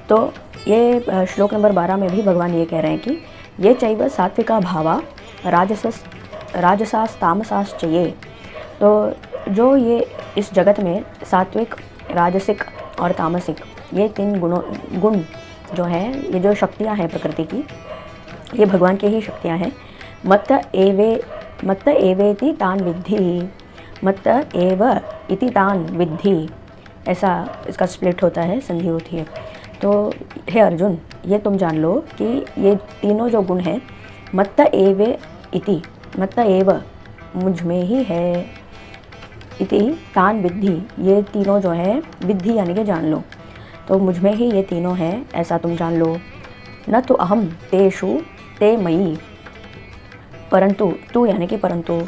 तो ये श्लोक नंबर 12 में भी भगवान ये कह रहे हैं कि ये चैव सात्विका भावा राजसास्तामसाश्च ये। तो जो ये इस जगत में सात्विक, राजसिक और तामसिक ये 3 गुण जो हैं, ये जो शक्तियाँ हैं प्रकृति की, ये भगवान की ही शक्तियाँ हैं। मत्त एवेति तान विद्धि, मत्त एव इति तान विद्धि, ऐसा इसका स्प्लिट होता है, संधि होती है। तो हे अर्जुन, ये तुम जान लो कि ये तीनों जो गुण हैं, मत्त एवे इति, मत्त एव मुझ में ही है, इति तान विद्धि, ये तीनों जो है विद्धि यानी कि जान लो। तो मुझ में ही ये तीनों हैं, ऐसा तुम जान लो। न तो अहम तेषु ते मयि, परंतु, तू यानी कि परंतु,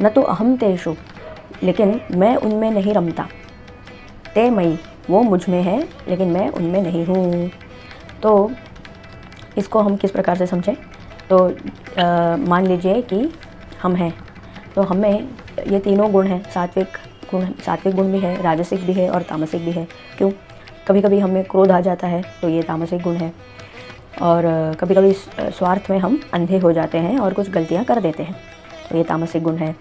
न तो अहम तेषु, लेकिन मैं उनमें नहीं रमता, ते मयि, वो मुझ में है लेकिन मैं उनमें नहीं हूँ। तो इसको हम किस प्रकार से समझें? तो मान लीजिए कि हम हैं, तो हमें ये तीनों गुण हैं, सात्विक गुण भी है, राजसिक भी है और तामसिक भी है। क्यों? कभी कभी हमें क्रोध आ जाता है तो ये तामसिक गुण है, और कभी कभी स्वार्थ में हम अंधे हो जाते हैं और कुछ गलतियां कर देते हैं, तो ये तामसिक गुण है।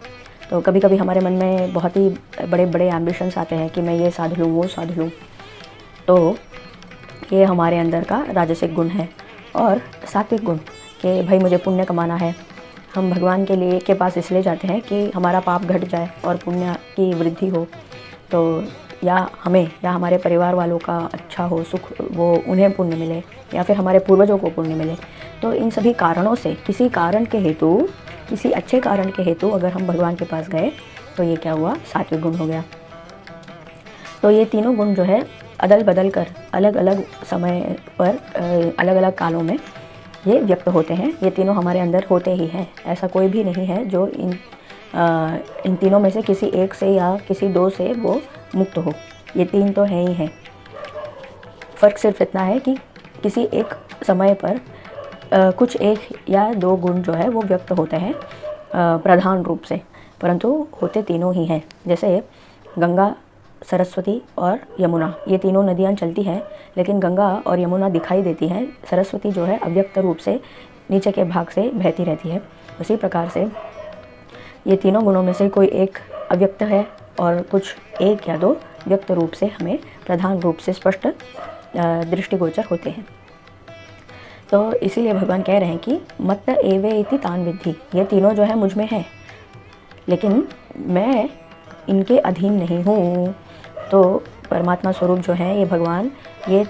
तो कभी कभी हमारे मन में बहुत ही बड़े बड़े एम्बिशंस आते हैं कि मैं ये साध लूँ, वो साध लूँ, तो ये हमारे अंदर का राजसिक गुण है। और सात्विक गुण कि भाई मुझे पुण्य कमाना है, हम भगवान के पास इसलिए जाते हैं कि हमारा पाप घट जाए और पुण्य की वृद्धि हो, तो या हमें या हमारे परिवार वालों का अच्छा हो, सुख, वो उन्हें पुण्य मिले, या फिर हमारे पूर्वजों को पुण्य मिले। तो इन सभी कारणों से किसी कारण के हेतु, किसी अच्छे कारण के हेतु अगर हम भगवान के पास गए तो ये क्या हुआ? सात्विक गुण हो गया। तो ये तीनों गुण जो है अदल बदल कर अलग अलग समय पर अलग अलग कालों में ये व्यक्त होते हैं। ये तीनों हमारे अंदर होते ही हैं, ऐसा कोई भी नहीं है जो इन तीनों में से किसी एक से या किसी दो से वो मुक्त हो। ये तीन तो हैं ही हैं। फ़र्क सिर्फ इतना है कि किसी एक समय पर कुछ एक या दो गुण जो है वो व्यक्त होते हैं प्रधान रूप से, परंतु होते तीनों ही हैं। जैसे गंगा, सरस्वती और यमुना, ये तीनों नदियाँ चलती हैं, लेकिन गंगा और यमुना दिखाई देती हैं, सरस्वती जो है अव्यक्त रूप से नीचे के भाग से बहती रहती है। उसी प्रकार से ये तीनों गुणों में से कोई एक अव्यक्त है और कुछ एक या दो व्यक्त रूप से हमें प्रधान रूप से स्पष्ट दृष्टिगोचर होते हैं। तो इसीलिए भगवान कह रहे हैं कि मत्त एवे इति तान विद्धि, ये तीनों जो है मुझ में है, लेकिन मैं इनके अधीन नहीं हूँ। तो परमात्मा स्वरूप जो है ये भगवान, ये